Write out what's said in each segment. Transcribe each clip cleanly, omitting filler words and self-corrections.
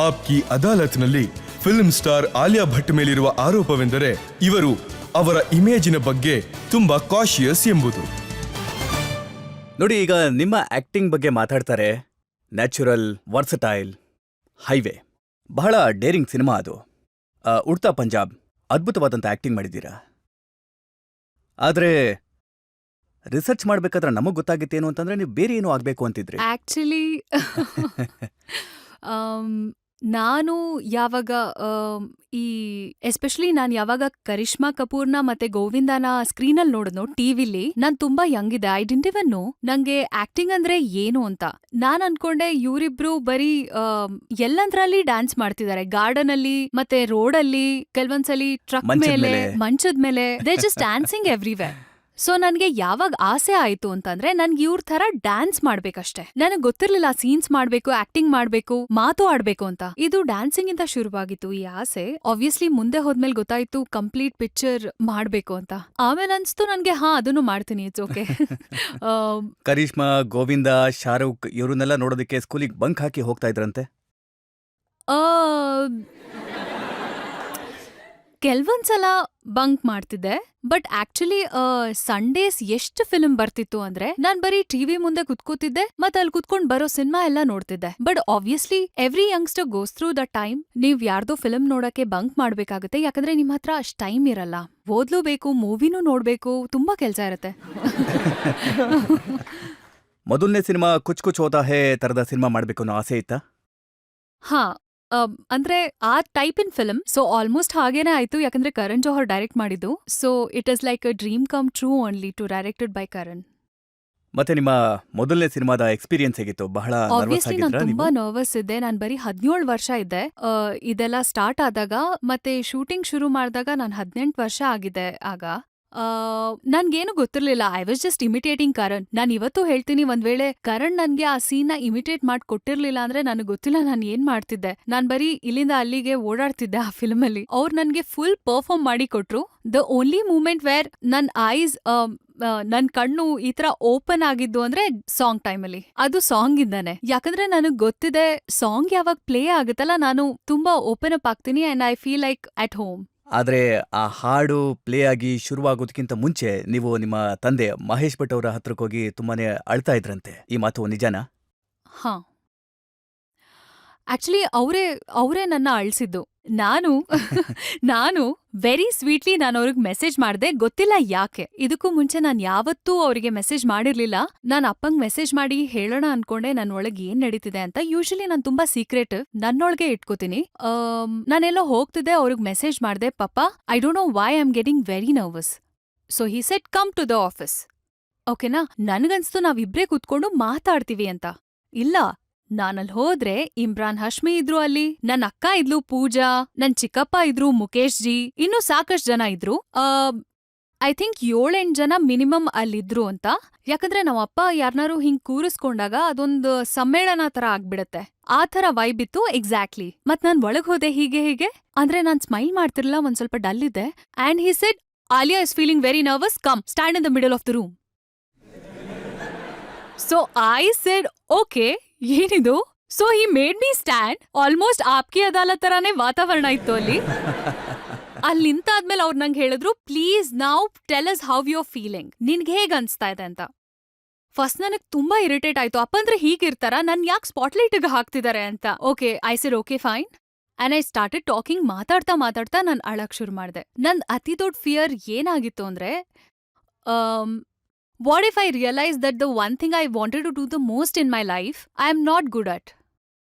Aapki ಅದಾಲತ್ನಲ್ಲಿ film star Alia Bhat ಮೇಲಿರುವ ಆರೋಪವೆಂದರೆ ಇವರು ಅವರ ಇಮೇಜಿನ ಬಗ್ಗೆ ತುಂಬಾ ಕಾಶಿಯಸ್ ಎಂಬುದು. ನೋಡಿ, ಈಗ ನಿಮ್ಮ ಆಕ್ಟಿಂಗ್ ಬಗ್ಗೆ ಮಾತಾಡ್ತಾರೆ. ನ್ಯಾಚುರಲ್, ವರ್ಸಟೈಲ್, ಹೈವೇ, ಬಹಳ ಡೇರಿಂಗ್ ಸಿನಿಮಾ ಅದು. ಉಡ್ತಾ ಪಂಜಾಬ್, ಅದ್ಭುತವಾದಂಥ ಆಕ್ಟಿಂಗ್ ಮಾಡಿದ್ದೀರಾ. ಆದ್ರೆ ರಿಸರ್ಚ್ ಮಾಡ್ಬೇಕಾದ್ರೆ ನಮಗ್ ಗೊತ್ತಾಗಿತ್ತೇನು ಅಂತಂದ್ರೆ ನೀವು ಬೇರೆ ಏನೋ ಆಗ್ಬೇಕು ಅಂತಿದ್ರಿ. ಆಕ್ಚುಲಿ ನಾನು ಯಾವಾಗ ಈ ಎಸ್ಪೆಷಲಿ ನಾನು ಯಾವಾಗ ಕರಿಷ್ಮಾ ಕಪೂರ್ನ ಮತ್ತೆ ಗೋವಿಂದನ ಸ್ಕ್ರೀನಲ್ಲಿ ನೋಡಿದ್ನೋ ಟಿವಿಲಿ, ನಾನ್ ತುಂಬಾ ಯಂಗ್ ಇದೆ. ಐ ಡಿಂಟ್ ಇವನ್ ನೋ ನಂಗೆ ಆಕ್ಟಿಂಗ್ ಅಂದ್ರೆ ಏನು ಅಂತ. ನಾನ್ ಅನ್ಕೊಂಡೆ ಇವರಿಬ್ರು ಬರೀ ಎಲ್ಲಂದ್ರಲ್ಲಿ ಡ್ಯಾನ್ಸ್ ಮಾಡ್ತಿದ್ದಾರೆ, ಗಾರ್ಡನ್ ಅಲ್ಲಿ ಮತ್ತೆ ರೋಡ್ ಅಲ್ಲಿ, ಕೆಲವೊಂದ್ಸಲಿ ಟ್ರಕ್ ಮೇಲೆ, ಮಂಚದ ಮೇಲೆ, they just dancing everywhere. So ನನ್ಗೆ ಯಾವಾಗ ಆಸೆ ಆಯ್ತು ಅಂತಂದ್ರೆ ನನ್ಗೆ ಇವ್ರ ತರ ಡ್ಯಾನ್ಸ್ ಮಾಡ್ಬೇಕಷ್ಟೇ. ನನಗ್ ಗೊತ್ತಿರ್ಲಿಲ್ಲ ಸೀನ್ಸ್ ಮಾಡ್ಬೇಕು, ಆಕ್ಟಿಂಗ್ ಮಾಡ್ಬೇಕು, ಮಾತು ಆಡ್ಬೇಕು ಅಂತ. ಇದು ಡ್ಯಾನ್ಸಿಂಗ್ ಇಂದ ಶುರುವಾಗಿತ್ತು ಈ ಆಸೆ. ಆಬ್ವಿಯಸ್ಲಿ ಮುಂದೆ ಹೋದ್ಮೇಲೆ ಗೊತ್ತಾಯ್ತು ಕಂಪ್ಲೀಟ್ ಪಿಕ್ಚರ್ ಮಾಡ್ಬೇಕು ಅಂತ. ಆಮೇಲೆ ಅನ್ಸ್ತು ನನ್ಗೆ ಅದನ್ನು ಮಾಡ್ತೀನಿ, ಇಟ್ಸ್ ಓಕೆ. ಕರಿಷ್ಮಾ, ಗೋವಿಂದ, ಶಾರುಖ್ ಇವ್ರನ್ನೆಲ್ಲ ನೋಡೋದಕ್ಕೆ ಸ್ಕೂಲಿಗೆ ಬಂಕ್ ಹಾಕಿ ಹೋಗ್ತಾ ಇದ್ರಂತೆ. ಕೆಲ್ವೊಂದ್ಸಲ ಬಂಕ್ ಮಾಡ್ತಿದ್ದೆ, ಬಟ್ ಆಕ್ಚುಲಿ ಸಂಡೇಸ್ ಎಷ್ಟು ಫಿಲ್ಮ್ ಬರ್ತಿತ್ತು ಅಂದ್ರೆ ನಾನ್ ಬರೀ ಟಿವಿ ಮುಂದೆ ಕುತ್ಕೋತಿದ್ದೆ, ಮತ್ತೆ ಅಲ್ಲಿ ಕುತ್ಕೊಂಡ್ ಬರೋ ಸಿನಿಮಾ ಎಲ್ಲ ನೋಡ್ತಿದ್ದೆ. But obviously every youngster goes through the time. ನೀವ್ ಯಾರ್ದೋ ಫಿಲ್ಮ್ ನೋಡಕ್ಕೆ ಬಂಕ್ ಮಾಡ್ಬೇಕಾಗತ್ತೆ, ಯಾಕಂದ್ರೆ ನಿಮ್ ಹತ್ರ ಅಷ್ಟ್ ಟೈಮ್ ಇರಲ್ಲ. ಓದ್ಲೂಬೇಕು, ಮೂವಿನೂ ನೋಡ್ಬೇಕು, ತುಂಬಾ ಕೆಲ್ಸ ಇರತ್ತೆ. ಮೊದಲನೇ ಸಿನಿಮಾ ಕುಚ್ ಕುಚ್ ಹೋತಾ ಹೇ ತರದ ಸಿನಿಮಾ ಮಾಡ್ಬೇಕು ಅನ್ನೋ ಆಸೆ ಇತ್ತಾ? ಹಾ, ಅಂದ್ರೆ ಆ type in film. So almost ಹಾಗೇನೆ ಆಯ್ತು, ಯಾಕಂದ್ರೆ ಕರಣ್ ಜೋಹರ್ ಡೈರೆಕ್ಟ್ ಮಾಡಿದ್ದು. So it is like a dream come true only to directed by Karan. ಮತ್ತೆ ನಿಮ್ಮ ಮೊದಲನೇ ಸಿನಿಮಾದ ಎಕ್ಸ್ಪೀರಿಯನ್ಸ್ ಹೇಗಿತ್ತು? ಬಹಳ ಆಬ್ವಿಯಸ್ಲಿ ನಾನು ತುಂಬಾ ನರ್ವಸ್ ಇದ್ದೆ. ನಾನು ಬರೀ 17 ವರ್ಷ ಇದ್ದೆ ಇದೆಲ್ಲ ಸ್ಟಾರ್ಟ್ ಆದಾಗ. ಮತ್ತೆ ಶೂಟಿಂಗ್ ಶುರು ಮಾಡಿದಾಗ ನಾನು 18 ವರ್ಷ ಆಗಿದೆ ಆಗ. ನನ್ಗೇನು ಗೊತ್ತಿರ್ಲಿಲ್ಲ. I was just imitating Karan. ನಾನ್ ಇವತ್ತು ಹೇಳ್ತೀನಿ, ಒಂದ್ ವೇಳೆ ಕರಣ್ ನನ್ಗೆ ಆ ಸೀನ್ ನ ಇಮಿಟೇಟ್ ಮಾಡಿ ಕೊಟ್ಟಿರ್ಲಿಲ್ಲ ಅಂದ್ರೆ ನನಗೆ ಗೊತ್ತಿಲ್ಲ ನಾನು ಏನ್ ಮಾಡ್ತಿದ್ದೆ. ನಾನ್ ಬರೀ ಇಲ್ಲಿಂದ ಅಲ್ಲಿಗೆ ಓಡಾಡ್ತಿದ್ದೆ ಆ ಫಿಲ್ಮ್ ಅಲ್ಲಿ. ಅವ್ರು ನನ್ಗೆ ಫುಲ್ ಪರ್ಫಾರ್ಮ್ ಮಾಡಿ ಕೊಟ್ರು. ದ ಓನ್ಲಿ ಮೂಮೆಂಟ್ ವೇರ್ ನನ್ ಐಸ್, ನನ್ ಕಣ್ಣು ಈ ತರ ಓಪನ್ ಆಗಿದ್ದು ಅಂದ್ರೆ ಸಾಂಗ್ ಟೈಮಲ್ಲಿ. ಅದು ಸಾಂಗ್ ಇಂದಾನೆ, ಯಾಕಂದ್ರೆ ನನಗ್ ಗೊತ್ತಿದೆ ಸಾಂಗ್ ಯಾವಾಗ ಪ್ಲೇ ಆಗುತ್ತಲ್ಲ ನಾನು ತುಂಬಾ ಓಪನ್ ಅಪ್ ಆಗ್ತೀನಿ and I feel like at home. ಆದ್ರೆ ಆ ಹಾಡು ಪ್ಲೇ ಆಗಿ ಶುರುವಾಗೋದಕ್ಕಿಂತ ಮುಂಚೆ ನೀವು ನಿಮ್ಮ ತಂದೆ ಮಹೇಶ್ ಭಟ್ ಅವರ ಹತ್ರಕ್ಕೆ ಹೋಗಿ ತುಂಬಾನೇ ಅಳ್ತಾ ಇದ್ರಂತೆ. ಈ ಮಾತು ನಿಜಾನಾ? ಹಾ, ಆಕ್ಚುಲಿ ಅವರೇ ನನ್ನ ಅಳ್ಸಿದ್ದು. ನಾನು ವೆರಿ ಸ್ವೀಟ್ಲಿ ನಾನು ಅವ್ರಿಗೆ ಮೆಸೇಜ್ ಮಾಡ್ದೆ, ಗೊತ್ತಿಲ್ಲ ಯಾಕೆ. ಇದಕ್ಕೂ ಮುಂಚೆ ನಾನು ಯಾವತ್ತೂ ಅವರಿಗೆ ಮೆಸೇಜ್ ಮಾಡಿರ್ಲಿಲ್ಲ. ನಾನು ಅಪ್ಪಂಗ್ ಮೆಸೇಜ್ ಮಾಡಿ ಹೇಳೋಣ ಅನ್ಕೊಂಡೆ ನನ್ನ ಒಳಗೆ ಏನ್ ನಡೀತಿದೆ ಅಂತ. ಯೂಶಲಿ ನಾನು ತುಂಬಾ ಸೀಕ್ರೆಟಿವ್, ನನ್ನೊಳಗೆ ಇಟ್ಕೋತೀನಿ. ನಾನೆಲ್ಲೋ ಹೋಗ್ತಿದ್ದೆ, ಅವ್ರಿಗೆ ಮೆಸೇಜ್ ಮಾಡ್ದೆ, papa I don't know why I am getting very nervous. So he said come to the office. ಓಕೆನಾ? ನನ್ಗನ್ಸ್ತು ನಾವಿಬ್ರೇ ಕೂತ್ಕೊಂಡು ಮಾತಾಡ್ತೀವಿ ಅಂತ. ಇಲ್ಲ, ನಾನಲ್ಲಿ ಹೋದ್ರೆ ಇಮ್ರಾನ್ ಹಶ್ಮಿ ಇದ್ರು ಅಲ್ಲಿ, ನನ್ ಅಕ್ಕ ಇದ್ಲು ಪೂಜಾ, ನನ್ ಚಿಕ್ಕಪ್ಪ ಇದ್ರು ಮುಕೇಶ್ ಜಿ, ಇನ್ನೂ ಸಾಕಷ್ಟು ಜನ ಇದ್ರು. ಐ ಥಿಂಕ್ 7-8 ಜನ ಮಿನಿಮಮ್ ಅಲ್ಲಿದ್ರು ಅಂತ. ಯಾಕಂದ್ರೆ ನಮ್ಮಪ್ಪ ಯಾರನ್ನಾರು ಹಿಂಗ್ ಕೂರಿಸ್ಕೊಂಡಾಗ ಅದೊಂದು ಸಮ್ಮೇಳನ ತರ ಆಗ್ಬಿಡತ್ತೆ. ಆ ತರ ವೈಬ್ ಇತ್ತು ಎಕ್ಸಾಕ್ಟ್ಲಿ. ಮತ್ ನಾನ್ ಒಳಗ್ ಹೋದೆ ಹೀಗೆ ಅಂದ್ರೆ ನಾನ್ ಸ್ಮೈಲ್ ಮಾಡ್ತಿರ್ಲಿಲ್ಲ, ಒಂದ್ ಸ್ವಲ್ಪ ಡಲ್ ಇದ್ದೆ. And he said, Alia is feeling very nervous, come stand in the middle of the room. So I said okay, ಏನಿದು? So he made me stand. Almost Aapki Adalat ತರಾನೇ ವಾತಾವರಣ ಇತ್ತು ಅಲ್ಲಿ. ಅಲ್ಲಿ ನಿಂತಾದ್ಮೇಲೆ ಅವ್ರು ನಂಗೆ ಹೇಳಿದ್ರು, please now tell us how you are feeling, ನಿನ್ಗೆ ಹೇಗ್ ಅನ್ಸ್ತಾ ಇದೆ ಅಂತ. ಫಸ್ಟ್ ನನಗ್ ತುಂಬಾ ಇರಿಟೇಟ್ ಆಯ್ತು. ಅಪ್ಪ ಅಂದ್ರೆ ಹೀಗಿರ್ತಾರ, ನನ್ ಯಾಕೆ ಸ್ಪಾಟ್ಲೈಟ್ಗೆ ಹಾಕ್ತಿದ್ದಾರೆ ಅಂತ. Okay, I said okay fine and I started talking. ಮಾತಾಡ್ತಾ ನಾನು ಅಳಕ್ ಶುರು ಮಾಡ್ದೆ. ನಂದ್ ಅತಿ ದೊಡ್ಡ ಫಿಯರ್ ಏನಾಗಿತ್ತು ಅಂದ್ರೆ, what if I realize that the one thing I wanted to do the most in my life, I am not good at.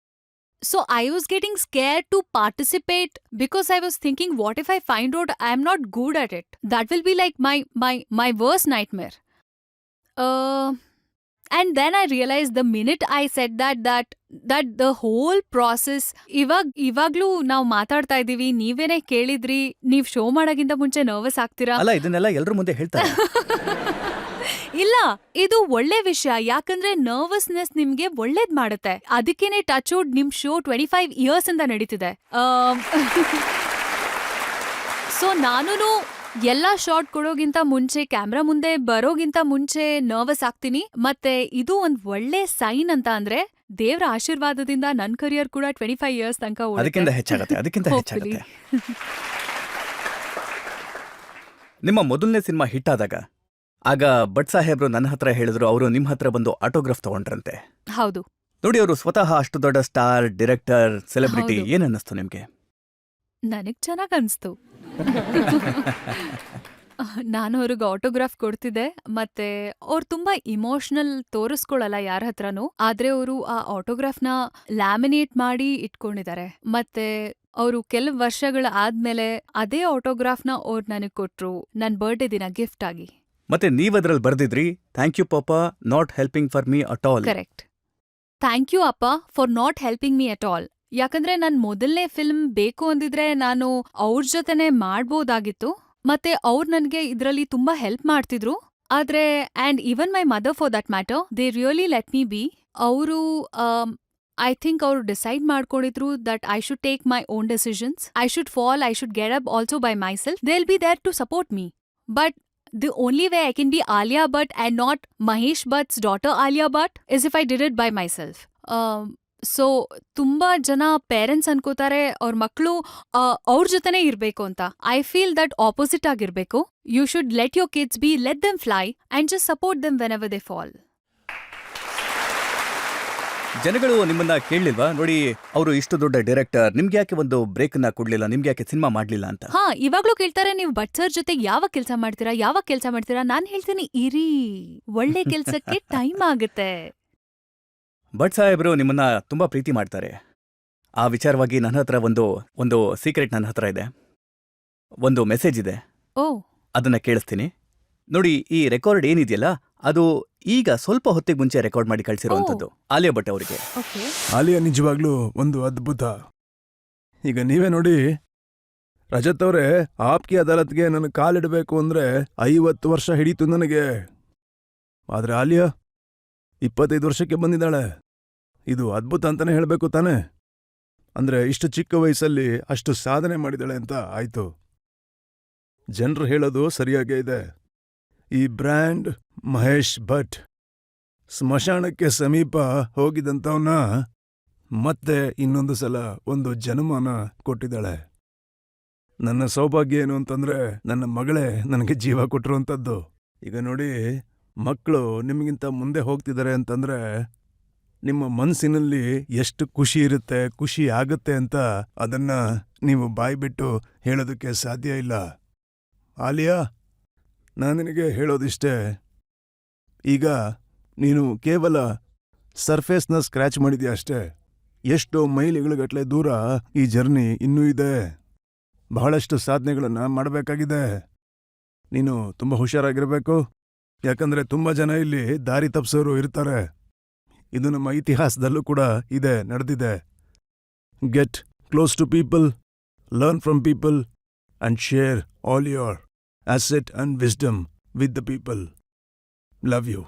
So I was getting scared to participate because I was thinking, what if I find out I am not good at it? That will be like my worst nightmare. And then I realized the minute I said that the whole process, ಇವಾಗ್ಲೂ ನಾವು ಮಾತಾಡ್ತಾ ಇದೀವಿ, ನೀವೇನೇ ಕೇಳಿದ್ರಿ, ನೀವ್ show ಮಾಡೋಕ್ಕಿಂತ ಮುಂಚೆ nervous ಆಗ್ತೀರಾ. ಅಲ್ಲ, ಇದನ್ನೆಲ್ಲ ಎಲ್ಲರ ಮುಂದೆ ಹೇಳ್ತಾರೆ. ಇಲ್ಲ, ಇದು ಒಳ್ಳೆ ವಿಷಯ, ಯಾಕಂದ್ರೆ ನರ್ವಸ್ನೆಸ್ ನಿಮ್ಗೆ ಒಳ್ಳೇದ್ ಮಾಡುತ್ತೆ. ಅದಕ್ಕೇನೆ ಟಚ್ ವುಡ್ ನಿಮ್ ಶೋ 25 ಇಯರ್ಸ್ ಇಂದ ನಡೀತಿದೆ. ಸೊ ಎಲ್ಲಾ ಶಾಟ್ ಕೊಡೋಗಿಂತ ಮುಂಚೆ ಕ್ಯಾಮ್ರಾ ಮುಂದೆ ಬರೋಗಿಂತ ಮುಂಚೆ ನರ್ವಸ್ ಆಗ್ತೀನಿ. ಮತ್ತೆ ಇದು ಒಂದ್ ಒಳ್ಳೆ ಸೈನ್ ಅಂತ ಅಂದ್ರೆ ದೇವ್ರ ಆಶೀರ್ವಾದದಿಂದ ನನ್ ಕರಿಯರ್ ಕೂಡ 25 ಇಯರ್ಸ್ ತನಕ ಅದಕ್ಕಿಂತ ಹೆಚ್ಚಾಗತ್ತೆ Hopefully. ನಿಮ್ಮ ಮೊದಲನೇ ಸಿನಿಮಾ ಹಿಟ್ ಆದಾಗ ಆಗ ಭಟ್ ಸಾಹೇಬ್ರು ನನ್ನ ಹತ್ರ ಹೇಳಿದ್ರು, ಅವರು ನಿಮ್ಮ ಹತ್ರ ಬಂದು ಆಟೋಗ್ರಾಫ್ ತಗೊಂಡ್ರಂತೆ. ಹೌದು. ನೋಡಿ, ಅವರು ಸ್ವತಃ ಅಷ್ಟು ದೊಡ್ಡ ಸ್ಟಾರ್, ಡೈರೆಕ್ಟರ್, ಸೆಲೆಬ್ರಿಟಿ. ಹೌದು. ಏನ್ ಅನ್ನಿಸ್ತು ನಿಮ್ಗೆ? ನನಗ್ ಚೆನ್ನಾಗ್ ಅನ್ಸ್ತು. ನಾನು ಅವ್ರಿಗೆ ಆಟೋಗ್ರಾಫ್ ಕೊಡ್ತಿದ್ದೆ. ಮತ್ತೆ ಅವ್ರು ತುಂಬಾ ಇಮೋಷನಲ್ ತೋರಿಸ್ಕೊಳಲ್ಲ ಯಾರ ಹತ್ರನೂ. ಆದ್ರೆ ಅವರು ಆ ಆಟೋಗ್ರಾಫ್ನ ಲ್ಯಾಮಿನೇಟ್ ಮಾಡಿ ಇಟ್ಕೊಂಡಿದ್ದಾರೆ. ಮತ್ತೆ ಅವರು ಕೆಲವು ವರ್ಷಗಳ ಆದ್ಮೇಲೆ ಅದೇ ಆಟೋಗ್ರಾಫ್ನ ಅವ್ರು ನನಗ್ ಕೊಟ್ರು ನನ್ ಬರ್ಡೇ ದಿನ ಗಿಫ್ಟ್ ಆಗಿ. ಮತ್ತೆ ನೀವದ್ರಲ್ಲಿ ಬರ್ದಿದ್ರಿ, thank you papa not helping for me at all. Correct. Thank you ಅಪ್ಪ for not helping me at all. ಯಾಕಂದ್ರೆ ನನ್ ಮೊದಲನೇ ಫಿಲ್ಮ್ ಬೇಕು ಅಂದಿದ್ರೆ ನಾನು ಅವ್ರ ಜೊತೆನೆ ಮಾಡ್ಬೋದಾಗಿತ್ತು. ಮತ್ತೆ ಅವ್ರು ನನ್ಗೆ ಇದ್ರಲ್ಲಿ ತುಂಬಾ ಹೆಲ್ಪ್ ಮಾಡ್ತಿದ್ರು. ಆದ್ರೆ and even my mother for that matter, they really let me be. ಅವರು ಐ ಥಿಂಕ್ ಅವ್ರು ಡಿಸೈಡ್ ಮಾಡ್ಕೊಂಡಿದ್ರು that I should take my own decisions. I should fall, I should get up also by myself. They will be there to support me. But the only way I can be Alia Bhatt and not Mahesh Bhatt's daughter Alia Bhatt is if I did it by myself. So ತುಂಬಾ ಜನ parents ಅನ್ಕೋತಾರೆ ಅವ್ರ ಮಕ್ಕಳು ಅವ್ರ ಜೊತೆನೇ ಇರ್ಬೇಕು ಅಂತ. I feel that opposite ಆಗಿರ್ಬೇಕು. You should let your kids be, let them fly and just support them whenever they fall. ಜನಗಳು ನಿಮ್ಮನ್ನ ಕೇಳಲಿಲ್ವಾ? ನೋಡಿ, ಅವರು ಇಷ್ಟು ದೊಡ್ಡ ಡೈರೆಕ್ಟರ್, ನಿಮ್ಗೆ ಯಾಕೆ ಒಂದು ಬ್ರೇಕ್ ಅನ್ನ ಕೊಡ್ಲಿಲ್ಲ, ನಿಮ್ಗೆ ಯಾಕೆ ಸಿನಿಮಾ ಮಾಡ್ಲಿಲ್ಲ ಅಂತ? ಹಾ, ಇವಾಗ್ಲೂ ಕೇಳ್ತಾರೆ ನೀವು ಭಟ್ ಸರ್ ಜೊತೆ ಯಾವಾಗ ಕೆಲಸ ಮಾಡ್ತೀರಾ? ನಾನ್ ಹೇಳ್ತೀನಿ, ಇರಿ, ಒಳ್ಳೆ ಕೆಲ್ಸಕ್ಕೆ ಟೈಮ್ ಆಗುತ್ತೆ. ಭಟ್ ಸಾಹೇಬ್ರು ನಿಮ್ಮನ್ನ ತುಂಬಾ ಪ್ರೀತಿ ಮಾಡ್ತಾರೆ. ಆ ವಿಚಾರವಾಗಿ ನನ್ನ ಹತ್ರ ಒಂದು ಸೀಕ್ರೆಟ್ ನನ್ನ ಹತ್ರ ಇದೆ. ಒಂದು ಮೆಸೇಜ್ ಇದೆ, ಓ, ಅದನ್ನ ಕೇಳಿಸ್ತೀನಿ. ನೋಡಿ, ಈ ರೆಕಾರ್ಡ್ ಏನಿದೆಯಲ್ಲ, ಅದು ಈಗ ಸ್ವಲ್ಪ ಹೊತ್ತಿಗೆ ಮುಂಚೆ ರೆಕಾರ್ಡ್ ಮಾಡಿ ಕಳ್ಸಿರುವಂತದ್ದು ಆಲಿಯಾ ಭಟ್ ಅವರಿಗೆ. ಓಕೆ. ಆಲಿಯಾ ನಿಜವಾಗ್ಲೂ ಒಂದು ಅದ್ಭುತ. ಈಗ ನೀವೇ ನೋಡಿ, ರಜತ್ ಅವರೇ, ಆಪ್ಕಿ ಅದಾಲತ್ಗೆ ನನ್ನ ಕಾಲಿಡಬೇಕು ಅಂದ್ರೆ 50 ವರ್ಷ ಹಿಡೀತು ನನಗೆ. ಆದ್ರೆ ಆಲಿಯಾ 25 ವರ್ಷಕ್ಕೆ ಬಂದಿದ್ದಾಳೆ. ಇದು ಅದ್ಭುತ ಅಂತಾನೆ ಹೇಳ್ಬೇಕು ತಾನೆ? ಅಂದ್ರೆ ಇಷ್ಟು ಚಿಕ್ಕ ವಯಸ್ಸಲ್ಲಿ ಅಷ್ಟು ಸಾಧನೆ ಮಾಡಿದಾಳೆ ಅಂತ ಆಯ್ತು. ಜನರು ಹೇಳೋದು ಸರಿಯಾಗೇ ಇದೆ. ಈ ಬ್ರ್ಯಾಂಡ್ ಮಹೇಶ್ ಭಟ್ ಸ್ಮಶಾನಕ್ಕೆ ಸಮೀಪ ಹೋಗಿದಂತವನ್ನ ಮತ್ತೆ ಇನ್ನೊಂದು ಸಲ ಒಂದು ಜನ್ಮನ ಕೊಟ್ಟಿದ್ದಾಳೆ. ನನ್ನ ಸೌಭಾಗ್ಯ ಏನು ಅಂತಂದ್ರೆ, ನನ್ನ ಮಗಳೇ ನನಗೆ ಜೀವ ಕೊಟ್ಟಿರುವಂಥದ್ದು. ಈಗ ನೋಡಿ, ಮಕ್ಕಳು ನಿಮಗಿಂತ ಮುಂದೆ ಹೋಗ್ತಿದ್ದಾರೆ ಅಂತಂದ್ರೆ ನಿಮ್ಮ ಮನಸ್ಸಿನಲ್ಲಿ ಎಷ್ಟು ಖುಷಿ ಇರುತ್ತೆ, ಖುಷಿ ಆಗುತ್ತೆ ಅಂತ ಅದನ್ನ ನೀವು ಬಾಯ್ಬಿಟ್ಟು ಹೇಳೋದಕ್ಕೆ ಸಾಧ್ಯ ಇಲ್ಲ. ಆಲಿಯಾ, ನಾನು ನಿನಗೆ ಹೇಳೋದಿಷ್ಟೇ, ಈಗ ನೀನು ಕೇವಲ ಸರ್ಫೇಸ್ನ ಸ್ಕ್ರ್ಯಾಚ್ ಮಾಡಿದ್ಯಾ ಅಷ್ಟೇ. ಎಷ್ಟೋ ಮೈಲಿಗಳುಗಟ್ಲೆ ದೂರ ಈ ಜರ್ನಿ ಇನ್ನೂ ಇದೆ. ಬಹಳಷ್ಟು ಸಾಧನೆಗಳನ್ನ ಮಾಡಬೇಕಾಗಿದೆ. ನೀನು ತುಂಬ ಹುಷಾರಾಗಿರಬೇಕು. ಯಾಕಂದ್ರೆ ತುಂಬ ಜನ ಇಲ್ಲಿ ದಾರಿ ತಪ್ಪಿಸೋರು ಇರ್ತಾರೆ. ಇದು ನಮ್ಮ ಇತಿಹಾಸದಲ್ಲೂ ಕೂಡ ಇದೆ, ನಡೆದಿದೆ. Get close to people, learn from people and share all your asset and wisdom with the people. Love you.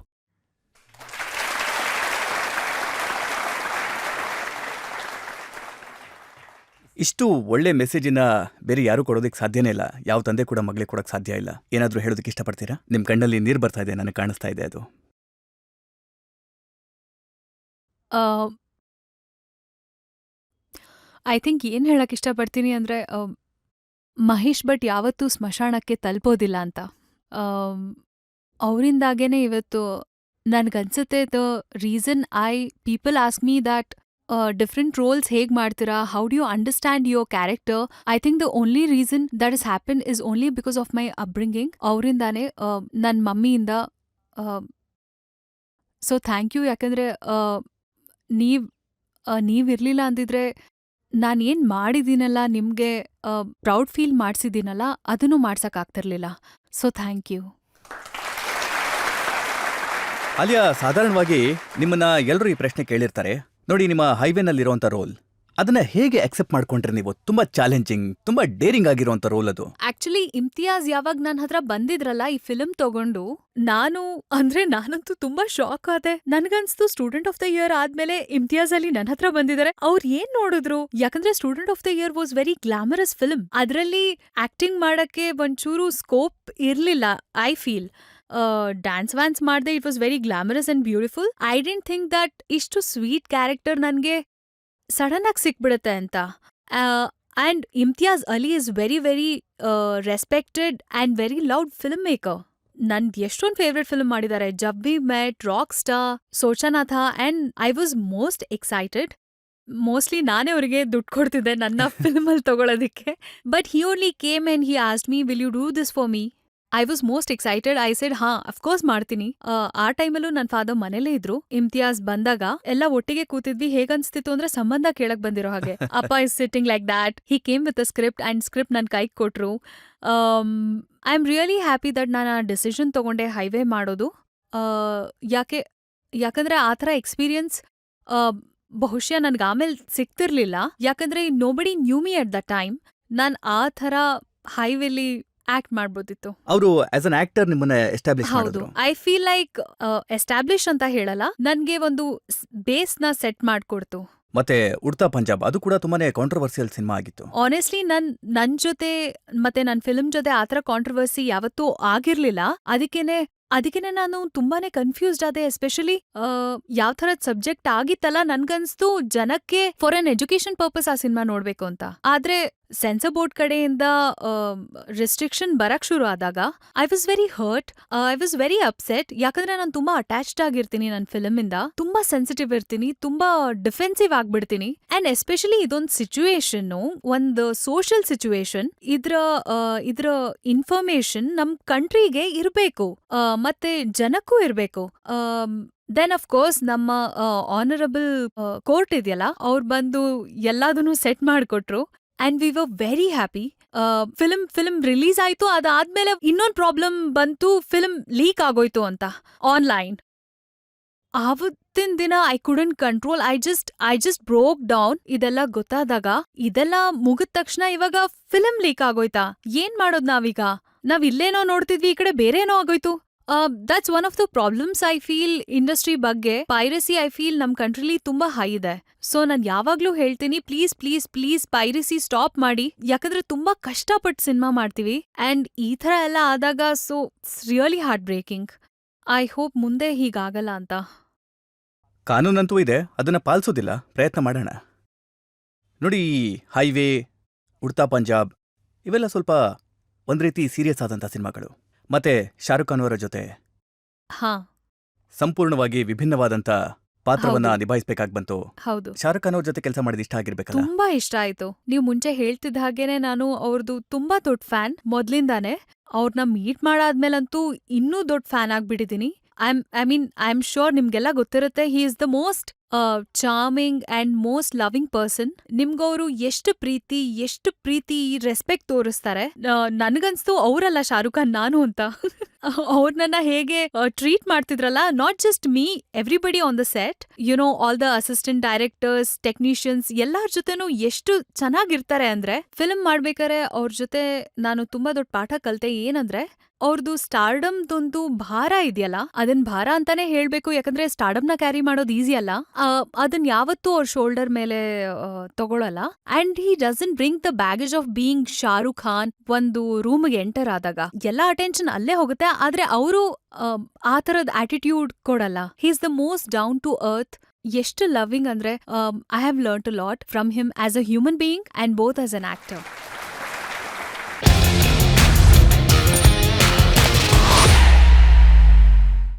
ಇಷ್ಟು ಒಳ್ಳೆ ಮೆಸೇಜಿನ ಬೇರೆ ಯಾರೂ ಕೊಡೋದಕ್ಕೆ ಸಾಧ್ಯನೇ ಇಲ್ಲ. ಯಾವ ತಂದೆ ಕೂಡ ಮಗಳಿಗೆ ಕೊಡೋಕ್ಕೆ ಸಾಧ್ಯ ಇಲ್ಲ. ಏನಾದರೂ ಹೇಳೋದಕ್ಕೆ ಇಷ್ಟಪಡ್ತೀರಾ? ನಿಮ್ಮ ಕಣ್ಣಲ್ಲಿ ನೀರು ಬರ್ತಾ ಇದೆ, ನನಗೆ ಕಾಣಿಸ್ತಾ ಇದೆ ಅದು. ಐ ಥಿಂಕ್ ಏನ್ ಹೇಳಕ್ ಇಷ್ಟಪಡ್ತೀನಿ ಅಂದ್ರೆ, ಮಹೇಶ್ ಭಟ್ ಯಾವತ್ತೂ ಸ್ಮಶಾನಕ್ಕೆ ತಲುಪೋದಿಲ್ಲ ಅಂತ. ಅವರಿಂದಾಗೇನೆ ಇವತ್ತು ನನ್ಗನ್ಸುತ್ತೆ the reason people ask me that different roles ಹೇಗ್ ಮಾಡ್ತೀರಾ, how do you understand your character. I think the only reason that is happen is only because of my upbringing. ಅವರಿಂದಾನೇ, ನನ್ನ ಮಮ್ಮಿಯಿಂದ. So thank you. ಯಾಕಂದ್ರೆ ನೀವಿರ್ಲಿಲ್ಲ ಅಂದಿದ್ರೆ ನಾನೇನ್ ಮಾಡಿದ್ದೀನಲ್ಲ, ನಿಮ್ಗೆ proud feel ಮಾಡ್ಸಿದ್ದೀನಲ್ಲ, ಅದನ್ನು ಮಾಡ್ಸಕ್ಕಾಗ್ತಿರ್ಲಿಲ್ಲ. So thank you. ಆಲಿಯಾ, ಸಾಧಾರಣವಾಗಿ ನಿಮ್ಮನ್ನ ಎಲ್ಲರೂ ಈ ಪ್ರಶ್ನೆ ಕೇಳಿರ್ತಾರೆ. ನೋಡಿ, ನಿಮ್ಮ ಹೈವೇನಲ್ಲಿರುವಂಥ ರೋಲ್ ಅದನ್ನ ಹೇಗೆ ಅಕ್ಸೆಪ್ಟ್ ಮಾಡ್ಕೊಂಡ್ರೆ ನೀವು? ತುಂಬಾ ಚಾಲೆಂಜಿಂಗ್, ತುಂಬಾ ಡೇರಿಂಗ್ ಆಗಿರುವಂತ ರೋಲ್ ಅದು. ಆಕ್ಚುಲಿ ಇಮ್ತಿಯಾಜ್ ಯಾವಾಗ ನನ್ನ ಹತ್ರ ಬಂದಿದ್ರಲ್ಲ ಈ ಫಿಲ್ಮ್ ತಗೊಂಡು, ನಾನಂತೂ ತುಂಬಾ ಶಾಕ್ ಆದೆ. ನನ್ಗನ್ಸ್ತು ಸ್ಟೂಡೆಂಟ್ ಆಫ್ ದ ಇಯರ್ ಆದ್ಮೇಲೆ ಇಮ್ತಿಯಾಜ್ ಅಲ್ಲಿ ನನ್ನ ಹತ್ರ ಬಂದಿದ್ದಾರೆ. ಅವ್ರು ಏನ್ ನೋಡಿದ್ರು? ಯಾಕಂದ್ರೆ student of the year was very glamorous film. ಅದ್ರಲ್ಲಿ ಆಕ್ಟಿಂಗ್ ಮಾಡಕ್ಕೆ ಒಂಚೂರು ಸ್ಕೋಪ್ ಇರ್ಲಿಲ್ಲ. ಐ ಫೀಲ್ ಡ್ಯಾನ್ಸ್ ವ್ಯಾನ್ಸ್ ಮಾಡ್ದೆ. It was very glamorous and beautiful. I didn't think that ಇಷ್ಟು ಸ್ವೀಟ್ ಕ್ಯಾರೆಕ್ಟರ್ ನನ್ಗೆ ಸಡನ್ ಆಗಿ ಸಿಕ್ಬಿಡುತ್ತೆ ಅಂತ. And Imtiaz Ali is very very respected and very loud filmmaker. ನಂದ್ ಎಷ್ಟೊಂದ್ ಫೇವ್ರೆಟ್ ಫಿಲ್ಮ್ ಮಾಡಿದ್ದಾರೆ. ಜಬ್ ವಿ ಮೆಟ್, ರಾಕ್ ಸ್ಟಾರ್, ಸೋಚನಾಥ, and I was most excited. Mostly ನಾನೇ ಅವರಿಗೆ ದುಡ್ಡು ಕೊಡ್ತಿದ್ದೆ ನನ್ನ ಫಿಲ್ಮ್ ಅಲ್ಲಿ ತಗೊಳೋದಿಕ್ಕೆ. But he only came and he asked me, will you do this for me? I was most excited. I said ಹಾ, ಅಫ್ಕೋರ್ಸ್ ಮಾಡ್ತೀನಿ. ಆ ಟೈಮಲ್ಲೂ ನನ್ನ ಫಾದರ್ ಮನೇಲೇ ಇದ್ರು. ಇಮ್ತಿಯಾಜ್ ಬಂದಾಗ ಎಲ್ಲ ಒಟ್ಟಿಗೆ ಕೂತಿದ್ವಿ. ಹೇಗನ್ಸ್ತಿತ್ತು ಅಂದ್ರೆ ಸಂಬಂಧ ಕೇಳಕ್ ಬಂದಿರೋ ಹಾಗೆ. ಅಪ್ಪ is sitting like that. He came with a script and script ನನ್ ಕೈಗೆ ಕೊಟ್ರು. I am really happy that ನಾನು ಆ ಡಿಸಿಷನ್ ತಗೊಂಡೆ ಹೈವೇ ಮಾಡೋದು. ಯಾಕಂದ್ರೆ ಆ ಥರ ಎಕ್ಸ್ಪೀರಿಯನ್ಸ್ ಬಹುಶಃ ನನ್ಗೆ ಆಮೇಲೆ ಸಿಕ್ತಿರ್ಲಿಲ್ಲ. ಯಾಕಂದ್ರೆ nobody knew me at the time. ನಾನ್ ಆ ಥರ ಹೈವೇಲಿ ಆಕ್ಟ್ ಮಾಡ್ಬೋದಿತ್ತು. ಅವರು ಆಸ್ ಅನ್ ಆಕ್ಟರ್ ನಿಮ್ಮನ್ನ ಎಸ್ಟಾಬ್ಲಿಷ್ ಹೌದು, ಮಾಡಿದ್ರು. ಐ ಫೀಲ್ ಲೈಕ್ ಎಸ್ಟಾಬ್ಲಿಷ್ ಅಂತ ಹೇಳಲ್ಲ, ನನ್ಗೆ ಒಂದು ಬೇಸ್ ನ ಸೆಟ್ ಮಾಡ್ಕೊಡ್ತು. ಮತ್ತೆ ಉಡ್ತಾ ಪಂಜಾಬ್ ಅದು ಕೂಡ ತುಂಬಾನೇ ಕಾಂಟ್ರವರ್ಸಿಯಲ್ ಸಿನಿಮಾ ಆಗಿತ್ತು. ಆನೆಸ್ಟ್ಲಿ ನನ್ ಜೊತೆ ಮತ್ತೆ ನನ್ ಫಿಲ್ಮ್ ಜೊತೆ ಆತರ ಕಾಂಟ್ರವರ್ಸಿ ಯಾವತ್ತೂ ಆಗಿರ್ಲಿಲ್ಲ. ಅದಕ್ಕೇನೆ ನಾನು ತುಂಬಾನೇ ಕನ್ಫ್ಯೂಸ್ಡ್ ಆದೆ. ಎಸ್ಪೆಷಲಿ ಯಾವ ಥರದ್ ಸಬ್ಜೆಕ್ಟ್ ಆಗಿತ್ತಲ್ಲ, ನನ್ಗನ್ಸ್ತು ಜನಕ್ಕೆ ಫಾರ್ ಅನ್ ಎಜುಕೇಶನ್ ಪರ್ಪಸ್ ಆ ಸಿನಿಮಾ ನೋಡ್ಬೇಕು ಅಂತ. ಆದ್ರೆ ಸೆನ್ಸರ್ ಬೋರ್ಡ್ ಕಡೆಯಿಂದ ರಿಸ್ಟ್ರಿಕ್ಷನ್ ಬರಕ್ ಶುರು ಆದಾಗ I was very hurt, I was very upset. ಯಾಕಂದ್ರೆ ನಾನು ತುಂಬಾ ಅಟ್ಯಾಚ್ಡ್ ಆಗಿರ್ತೀನಿ ನನ್ನ ಫಿಲ್ಮ್ ಇಂದ, ತುಂಬಾ ಸೆನ್ಸಿಟಿವ್ ಇರ್ತೀನಿ, ತುಂಬಾ ಡಿಫೆನ್ಸಿವ್ ಆಗ್ಬಿಡ್ತೀನಿ. ಅಂಡ್ ಎಸ್ಪೆಷಲಿ ಇದೊಂದು ಸಿಚುವೇಶನ್, ಒಂದು ಸೋಷಿಯಲ್ ಸಿಚುವೇಶನ್. ಇದ್ರ ಇನ್ಫಾರ್ಮೇಶನ್ ನಮ್ ಕಂಟ್ರಿಗೆ ಇರ್ಬೇಕು, ಮತ್ತೆ ಜನಕ್ಕೂ ಇರ್ಬೇಕು. ದೆನ್ ಅಫ್ ಕೋರ್ಸ್ ನಮ್ಮ ಆನರಬಲ್ ಕೋರ್ಟ್ ಇದೆಯಲ್ಲ, ಅವ್ರು ಬಂದು ಎಲ್ಲದನ್ನೂ ಸೆಟ್ ಮಾಡ್ಕೊಟ್ರು. And we were very happy. Film release ಆಯ್ತು. ಅದಾದ್ಮೇಲೆ ಇನ್ನೊಂದು ಪ್ರಾಬ್ಲಮ್ ಬಂತು, ಫಿಲ್ಮ್ ಲೀಕ್ ಆಗೋಯ್ತು ಅಂತ ಆನ್ಲೈನ್. ಆವತ್ತಿನ ದಿನ I couldn't control. I just broke down. ಇದೆಲ್ಲ ಗೊತ್ತಾದಾಗ, ಇದೆಲ್ಲ ಮುಗಿದ ತಕ್ಷಣ ಇವಾಗ ಫಿಲ್ಮ್ ಲೀಕ್ ಆಗೋಯ್ತಾ, ಏನ್ ಮಾಡೋದ್ ನಾವೀಗ? ನಾವ್ ಇಲ್ಲೇನೋ ನೋಡ್ತಿದ್ವಿ, ಈ ಕಡೆ ಬೇರೇನೋ ಆಗೋಯ್ತು. That's one of the problems I feel industry ಬಗ್ಗೆ. ಪೈರಸಿ ಐ ಫೀಲ್ ನಮ್ ಕಂಟ್ರಿಲಿ ತುಂಬಾ ಹೈ ಇದೆ. ಸೊ ನಾನ್ ಯಾವಾಗ್ಲೂ ಹೇಳ್ತೀನಿ, please please please piracy stop ಮಾಡಿ. ಯಾಕಂದ್ರೆ ತುಂಬಾ ಕಷ್ಟಪಟ್ಟು ಸಿನಿಮಾ ಮಾಡ್ತೀವಿ ಅಂಡ್ ಈ ಥರ ಎಲ್ಲ ಆದಾಗ so it's really heart breaking. I hope ಮುಂದೆ ಹೀಗಾಗಲ್ಲ ಅಂತ. ಕಾನೂನಂತೂ ಇದೆ, ಅದನ್ನ ಪಾಲಿಸೋದಿಲ್ಲ, ಪ್ರಯತ್ನ ಮಾಡೋಣ. ನೋಡಿ, ಹೈವೇ, ಉಡ್ತಾ ಪಂಜಾಬ್ ಇವೆಲ್ಲ ಸ್ವಲ್ಪ ಒಂದ್ ರೀತಿ ಸೀರಿಯಸ್ ಆದಂತ ಸಿನಿಮಾಗಳು. ಮತ್ತೆ ಶಾರುಖ್ ಖಾನ್ ಅವರ ಜೊತೆ ಹಾ, ಸಂಪೂರ್ಣವಾಗಿ ವಿಭಿನ್ನವಾದಂತ ಪಾತ್ರವನ್ನ ಹೌದು. ನಿಭಾಯಿಸಬೇಕಾಗಿ ಬಂತು. ಹೌದು, ಶಾರುಖ್ ಖಾನ್ ಅವ್ರ ಜೊತೆ ಕೆಲಸ ಮಾಡಿದ ಇಷ್ಟ ಆಗಿರ್ಬೇಕಲ್ಲ? ತುಂಬಾ ಇಷ್ಟ ಆಯ್ತು. ನೀವು ಮುಂಚೆ ಹೇಳ್ತಿದ್ದ ಹಾಗೇನೆ ನಾನು ಅವ್ರದ್ದು ತುಂಬಾ ದೊಡ್ಡ ಫ್ಯಾನ್ ಮೊದ್ಲಿಂದಾನೆ. ಅವ್ರನ್ನ ಮೀಟ್ ಮಾಡಾದ್ಮೇಲಂತೂ ಇನ್ನೂ ದೊಡ್ಡ ಫ್ಯಾನ್ ಆಗ್ಬಿಟ್ಟಿದೀನಿ. ಐ ಆಮ್ ಶೋರ್ ನಿಮ್ಗೆಲ್ಲ ಗೊತ್ತಿರುತ್ತೆ, he is the most charming and most loving person. ನಿಮ್ಗವ್ರು ಎಷ್ಟು ಪ್ರೀತಿ ರೆಸ್ಪೆಕ್ಟ್ ತೋರಿಸ್ತಾರೆ. ನನ್ಗನ್ಸ್ತು ಅವರಲ್ಲ ಶಾರುಖ್ ಖಾನ್, ನಾನು ಅಂತ. ಅವ್ರನ್ನ ಹೇಗೆ ಟ್ರೀಟ್ ಮಾಡ್ತಿದ್ರಲ್ಲ, not just me, everybody on the set, all the assistant directors, technicians, ಎಲ್ಲಾರ್ ಜೊತೆನೂ ಎಷ್ಟು ಚೆನ್ನಾಗಿರ್ತಾರೆ ಅಂದ್ರೆ. ಫಿಲ್ಮ್ ಮಾಡ್ಬೇಕಾರೆ ಅವ್ರ ಜೊತೆ ನಾನು ತುಂಬಾ ದೊಡ್ಡ ಪಾಠ ಕಲ್ತೆ. ಏನಂದ್ರೆ, ಅವ್ರದ್ದು ಸ್ಟಾರ್ಡಮ್ದೊಂದು ಭಾರ ಇದೆಯಲ್ಲ, ಅದನ್ ಭಾರ ಅಂತಾನೆ ಹೇಳ್ಬೇಕು. ಯಾಕಂದ್ರೆ ಸ್ಟಾರ್ಡಮ್ನ ಕ್ಯಾರಿ ಮಾಡೋದು ಈಸಿ ಅಲ್ಲ. ಅದನ್ ಯಾವತ್ತೂ ಅವ್ರ ಶೋಲ್ಡರ್ ಮೇಲೆ ತಗೊಳಲ್ಲ. And he doesn't bring the baggage of being Shahrukh Khan. ಒಂದು ರೂಮ್ಗೆ ಎಂಟರ್ ಆದಾಗ ಎಲ್ಲ ಅಟೆನ್ಷನ್ ಅಲ್ಲೇ ಹೋಗುತ್ತೆ, ಆದ್ರೆ ಅವರು ಆ ತರದ್ ಆಟಿಟ್ಯೂಡ್ ಕೊಡಲ್ಲ. He is the most down to earth. ಎಷ್ಟು ಲವಿಂಗ್ ಅಂದ್ರೆ, I have learned a lot from him as a human being and both as an actor.